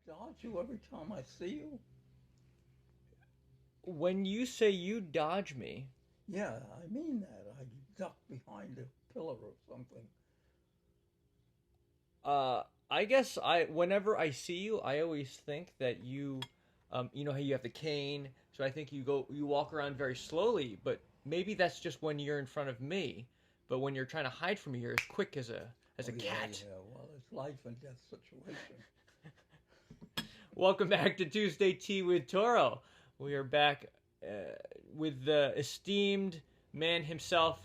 dodge you every time I see you? When you say you dodge me, Yeah, I mean that. I duck behind a pillar or something. I guess whenever I see you, I always think that you know how you have the cane, so I think you walk around very slowly, but maybe that's just when you're in front of me, but when you're trying to hide from me, you're as quick as a Oh, yeah, cat. yeah. Well, it's life and death situation. Welcome back to Tuesday Tea with Turro. We are back with the esteemed man himself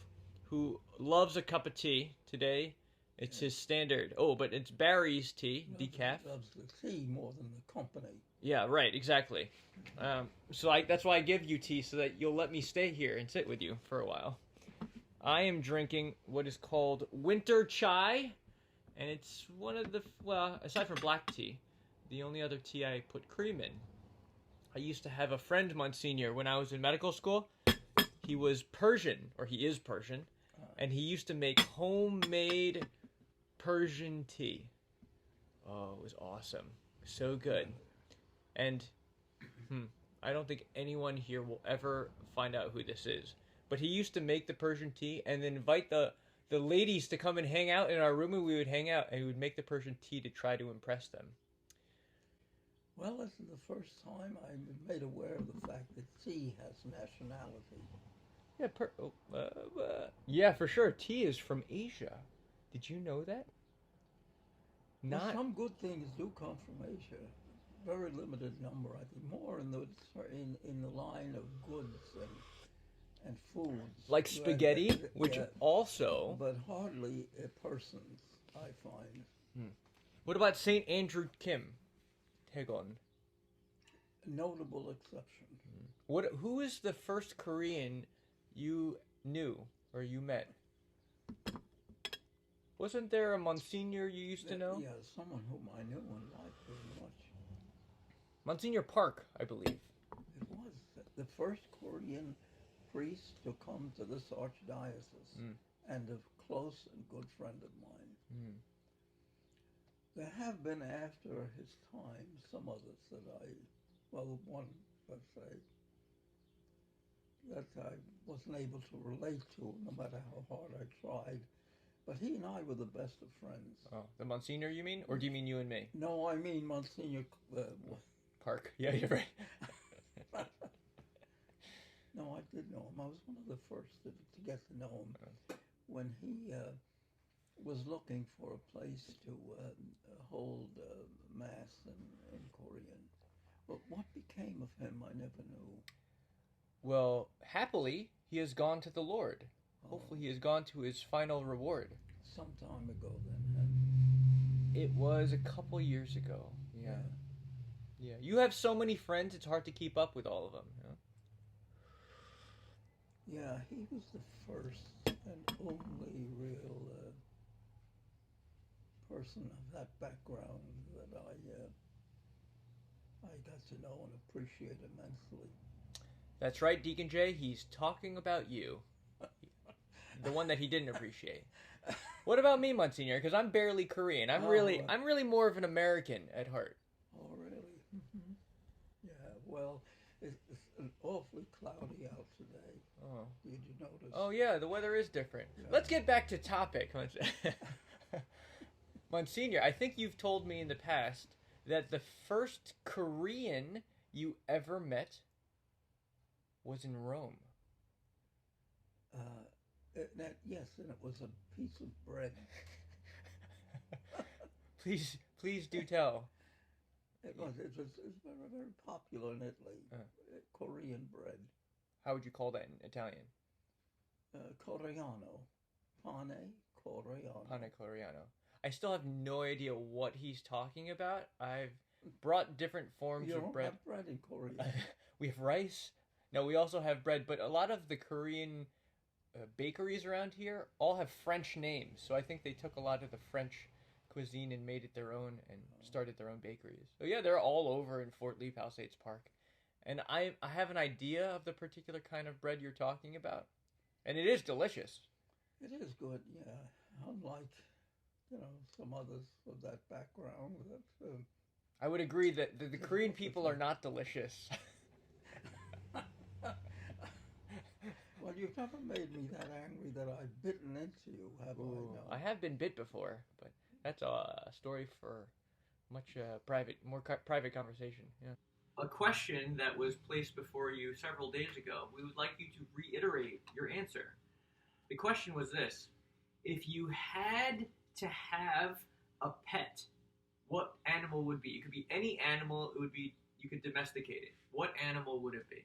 who loves a cup of tea today. It's Yeah. his standard. Oh, but it's Barry's tea, decaf. Loves the tea more than the company. Yeah, right, exactly. That's why I give you tea so that you'll let me stay here and sit with you for a while. I am drinking what is called winter chai, and it's one of the, well, aside from black tea, the only other tea I put cream in. I used to have a friend, Monsignor, when I was in medical school. He was Persian, or he is Persian, and he used to make homemade Persian tea. Oh, it was awesome. So good. And I don't think anyone here will ever find out who this is. But he used to make the Persian tea and then invite the ladies to come and hang out in our room, and we would hang out and he would make the Persian tea to try to impress them. Well, this is the first time I'm made aware of the fact that tea has nationality. Yeah, for sure. Tea is from Asia. Did you know that? Well, Not some good things do come from Asia. Very limited number, I think. More in the line of goods and foods. like spaghetti, which Yeah, also. but hardly persons, I find. What about Saint Andrew Kim? Taegon. Notable exception. What? Who is the first Korean you knew or you met? Wasn't there a Monsignor you used to know? Yeah, someone whom I knew and liked very much. Monsignor Park, I believe. It was the first Korean priest to come to this archdiocese Mm. and a close and good friend of mine. Mm. There have been after his time some others well, one, let's say, that I wasn't able to relate to no matter how hard I tried. But he and I were the best of friends. Oh, the Monsignor you mean? Or do you mean you and me? No, I mean Monsignor. Park. Yeah, you're right. No, I did know him. I was one of the first to get to know him when he was looking for a place to hold mass in Korean. But what became of him, I never knew. Well, happily, he has gone to the Lord. Oh, Hopefully, he has gone to his final reward. some time ago then. It was a couple years ago. Yeah. Yeah. You have so many friends, it's hard to keep up with all of them. Yeah, he was the first and only real person of that background that I got to know and appreciate immensely. That's right, Deacon J. He's talking about you. The one that he didn't appreciate. What about me, Monsignor? Because I'm barely Korean. I'm really more of an American at heart. Oh, really? Mm-hmm. Yeah, well, it's an awfully cloudy out today. Oh. Did you notice? Oh, yeah, the weather is different. Yeah. Let's get back to topic. Monsignor, I think you've told me in the past that the first Korean you ever met was in Rome. Yes, and it was a piece of bread. Please do tell. It was very, very popular in Italy. Korean bread. How would you call that in Italian? Coreano. Pane Coreano. Pane Coreano. I still have no idea what he's talking about. I've brought different forms You of don't bread. have bread in Korea. We have rice. No, we also have bread, but a lot of the Korean bakeries around here all have French names. So I think they took a lot of the French cuisine and made it their own and started their own bakeries. So yeah, they're all over in Fort Lee Palisades Park. And I have an idea of the particular kind of bread you're talking about. And it is delicious. It is good, yeah. Unlike, some others of that background. I would agree that the Korean people are not delicious. Well, you've never made me that angry that I've bitten into you, have I? Ooh, No. I have been bit before, but that's a story for much private conversation. Yeah. A question that was placed before you several days ago. We would like you to reiterate your answer. The question was this: if you had to have a pet, what animal would be? It could be any animal. It would be you could domesticate it. What animal would it be?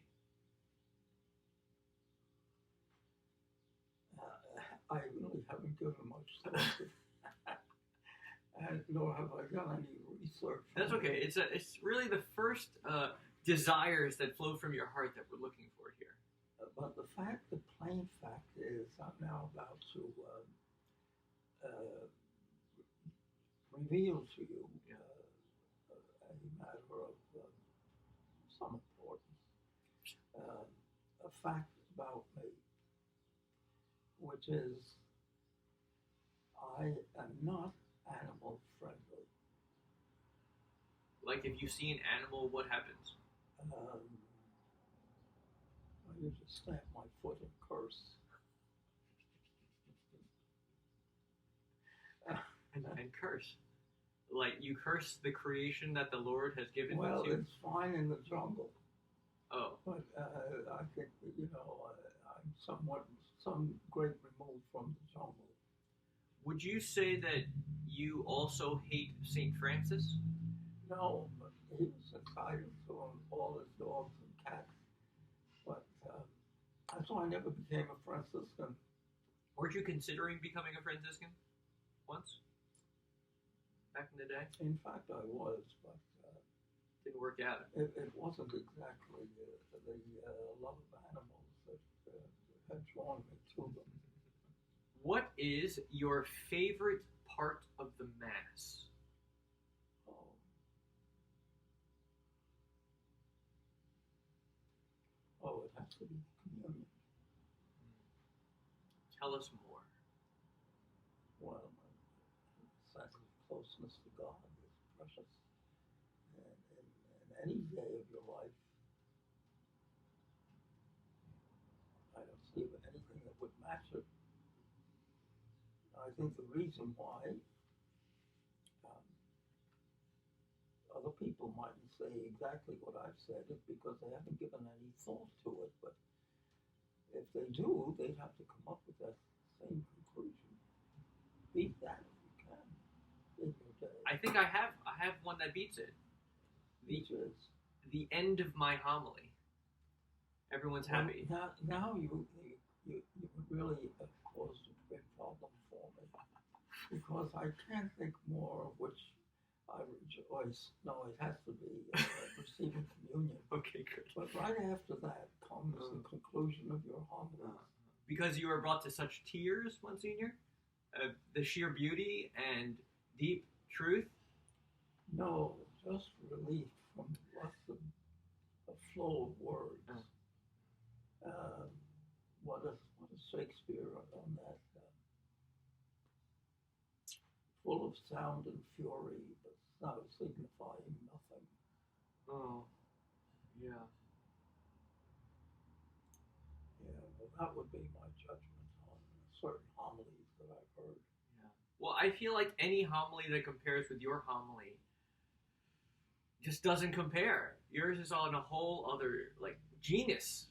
I really haven't given much thought to that, and nor have I done any research. That's okay. It's really the first desires that flow from your heart that we're looking for here. But the plain fact is, I'm now about to reveal to you a matter of some importance, a fact about me, which is I am not animal friendly. Like if you see an animal, what happens? I usually stamp my foot and curse. And curse. Like you curse the creation that the Lord has given to you? Well, it's fine in the jungle. Oh. But I think, I'm some great remove from the jungle. Would you say that you also hate St. Francis? No, but he was entitled to all his dogs and cats. But that's why I never became a Franciscan. Weren't you considering becoming a Franciscan once? Back in the day? In fact, I was, but didn't work out. It wasn't exactly the love of animals that had drawn me to them. What is your favorite part of the Mass? Oh, it has to be communion. Tell us more. Well, my sense of closeness to God is precious. And in any day of your life, I don't see anything that would match it. I think the reason why other people mightn't say exactly what I've said is because they haven't given any thought to it. But if they do, they'd have to come up with that same conclusion. Beat that if you can in your day. I think I have one that beats it. Which is the end of my homily. Everyone's happy. Now you really caused a big problem for me because I can't think more of which I rejoice. No, it has to be receiving communion. Okay, good. But right after that comes the conclusion of your homily. Because you were brought to such tears, Monsignor? The sheer beauty and deep truth? No, just relief from lots of a flow of words. What is Shakespeare on that? Full of sound and fury, but now signifying nothing. Oh, yeah. Yeah, well, that would be my judgment on certain homilies that I've heard. Yeah. Well, I feel like any homily that compares with your homily just doesn't compare. Yours is on a whole other genus.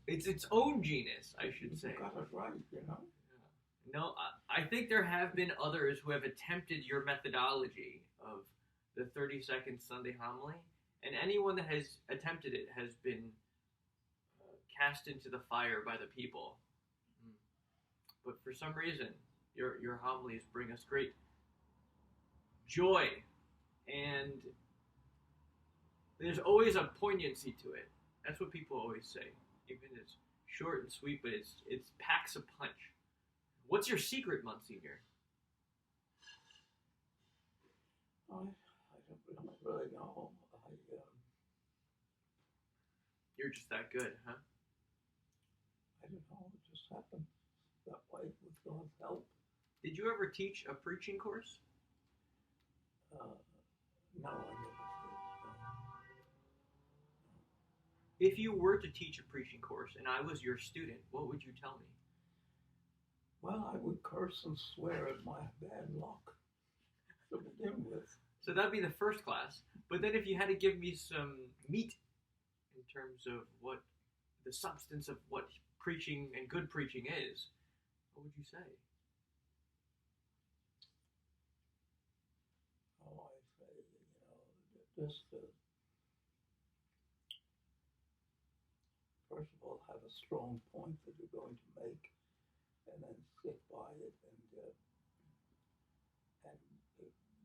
It's its own genus, I should say. You got it right, Yeah. No, I think there have been others who have attempted your methodology of the 30-second Sunday homily, and anyone that has attempted it has been cast into the fire by the people. But for some reason, your homilies bring us great joy, and there's always a poignancy to it. That's what people always say. Even it's short and sweet, but it packs a punch. What's your secret, Monsignor? I don't really know. You're just that good, huh? I don't know. It just happened that way with God's help. Did you ever teach a preaching course? No, I never did. No. If you were to teach a preaching course and I was your student, what would you tell me? Well, I would curse and swear at my bad luck to begin with. So that'd be the first class. But then if you had to give me some meat in terms of what the substance of what preaching and good preaching is, what would you say? Oh, I say, just first of all, have a strong point that you're going to make, and then stick by it, and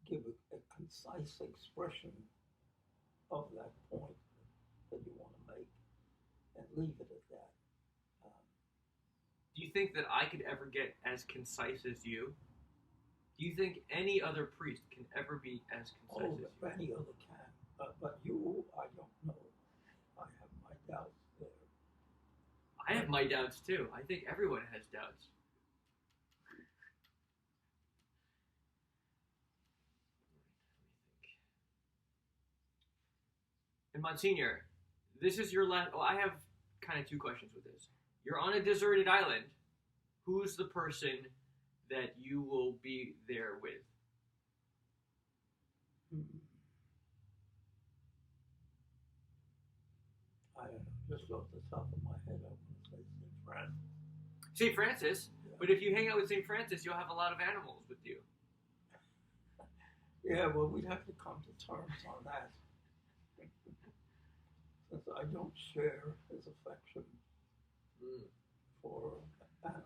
give a concise expression of that point that you want to make, and leave it at that. Um, Do you think that I could ever get as concise as you? Do you think any other priest can ever be as concise as you? Any other can, but you, I don't know. I have my doubts there. I have my doubts too. I think everyone has doubts. And Monsignor, this is your last. Oh, I have kind of two questions with this. You're on a deserted island. Who's the person that you will be there with? I don't know. Just off the top of my head, I want to say St. Francis. St. Francis? Yeah. But if you hang out with St. Francis, you'll have a lot of animals with you. Yeah, well, we'd have to come to terms on that. Since I don't share his affection for animals.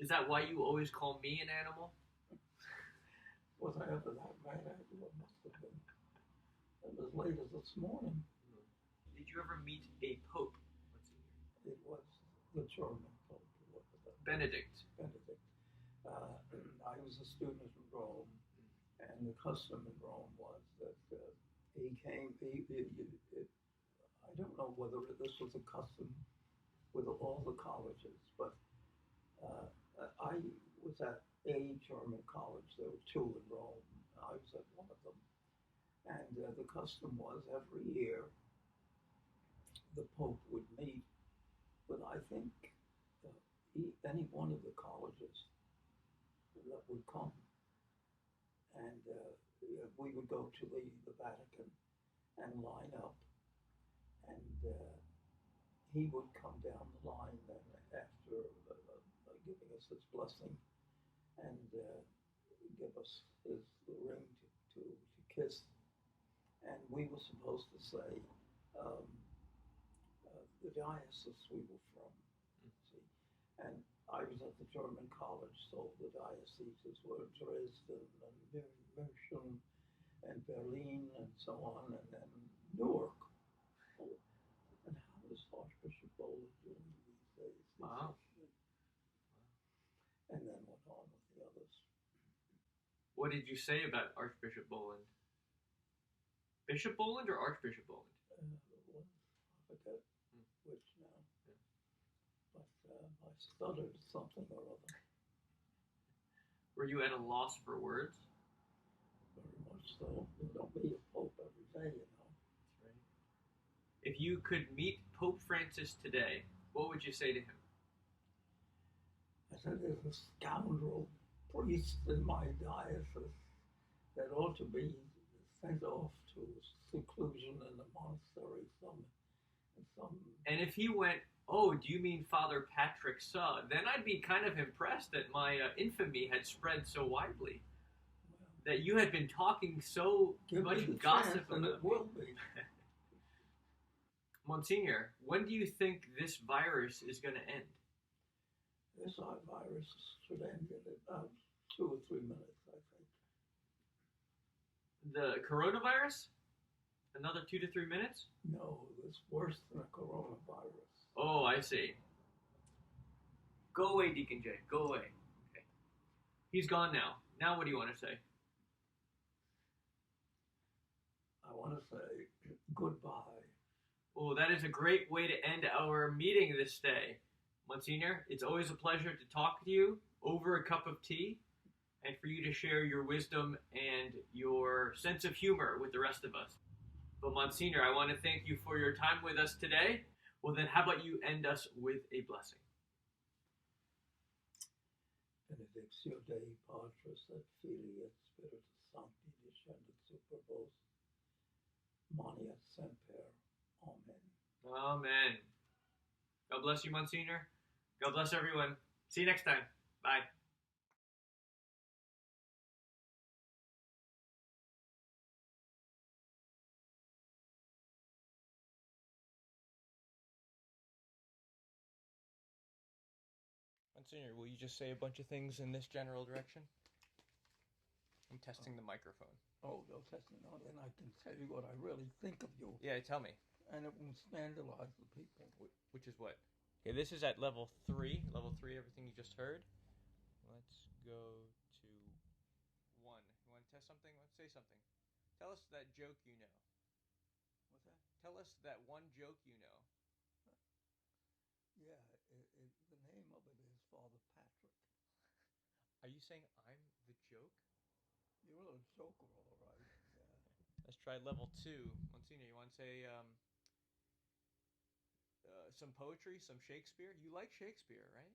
Is that why you always call me an animal? Was I ever that mad at you? It must have been. It was late as this morning. Did you ever meet a pope? It was the German pope. Benedict. Benedict. I was a student in Rome, and the custom in Rome was that he came. I don't know whether this was a custom with all the colleges, but I was at a German college. There were two in Rome. I was at one of them. And the custom was every year the Pope would meet with, I think, any one of the colleges that would come. And we would go to the Vatican and line up. And he would come down the line then after giving us his blessing and give us his ring to kiss. And we were supposed to say the diocese we were from. See? And I was at the German college, so the dioceses were Dresden and München and Berlin and so on, and then Newark. And how is Archbishop Boland doing these days? Wow. And then went on with the others. What did you say about Archbishop Boland? Bishop Boland or Archbishop Boland? I forget which now. Yeah. But I stuttered something or other. Were you at a loss for words? Very much so. You don't meet a pope every day, you know. That's right. If you could meet Pope Francis today, what would you say to him? I said, there's a scoundrel priest in my diocese that ought to be sent off to seclusion in the monastery. And if he went, oh, do you mean Father Patrick Suh? Then I'd be kind of impressed that my infamy had spread so widely. Well, that you had been talking so much gossip about it will be. Monsignor, when do you think this virus is going to end? This virus should end in about 2 or 3 minutes, I think. The coronavirus? Another 2 to 3 minutes? No, it's worse than a coronavirus. Oh, I see. Go away, Deacon J. Go away. Okay. He's gone now. Now what do you want to say? I want to say goodbye. Oh, that is a great way to end our meeting this day. Monsignor, it's always a pleasure to talk to you over a cup of tea. and for you to share your wisdom and your sense of humor with the rest of us. But Monsignor, I want to thank you for your time with us today. Well, then, how about you end us with a blessing? Benedictio Dei Patris et Filii et Spiritus Sancti descendat super vos, manet semper. Amen. Amen. God bless you, Monsignor. God bless everyone. See you next time. Bye. Monsignor, will you just say a bunch of things in this general direction? I'm testing the microphone. Oh, you're testing on, and I can tell you what I really think of you. Yeah, tell me. And it will scandalize the people. Which is what? Okay, this is at level 3. Level 3, everything you just heard. Let's go to 1. You want to test something? Let's say something. Tell us that joke you know. What's that? Tell us that one joke you know. Yeah, the name of it is Father Patrick. Are you saying I'm the joke? You're a joker, all right. Yeah. Let's try level 2. Monsignor, you want to say some poetry, some Shakespeare? You like Shakespeare, right?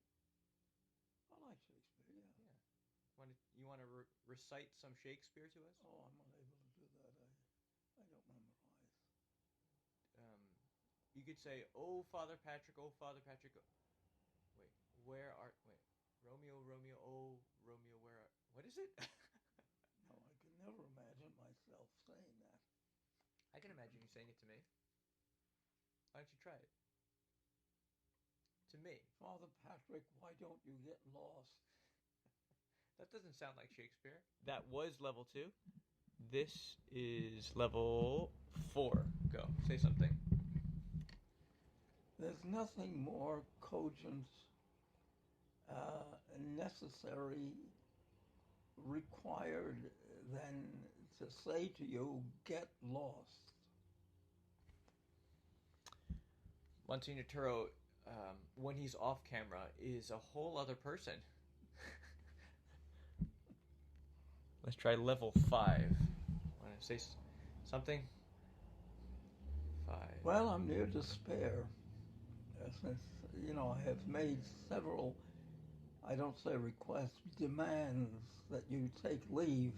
I like Shakespeare, yeah. You want to recite some Shakespeare to us? Oh, I'm unable to do that. I don't memorize. You could say, "Oh, Father Patrick, oh, Father Patrick." Wait, Romeo, Romeo, oh, Romeo, where are... What is it? No, I can never imagine myself saying that. I can imagine you saying it to me. Why don't you try it? To me. Father Patrick, why don't you get lost? That doesn't sound like Shakespeare. That was level 2. This is level 4. Go. Say something. There's nothing more cogent, necessary, required than to say to you, get lost. Monsignor Turro, when he's off camera, is a whole other person. Let's try level 5. Want to say something? 5. Well, I'm near despair. Since, I have made several, I don't say requests, demands that you take leave,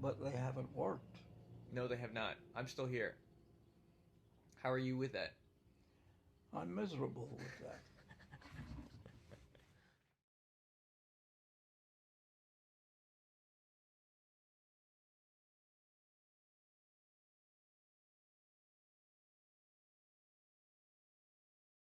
but they haven't worked. No, they have not. I'm still here. How are you with that? I'm miserable with that.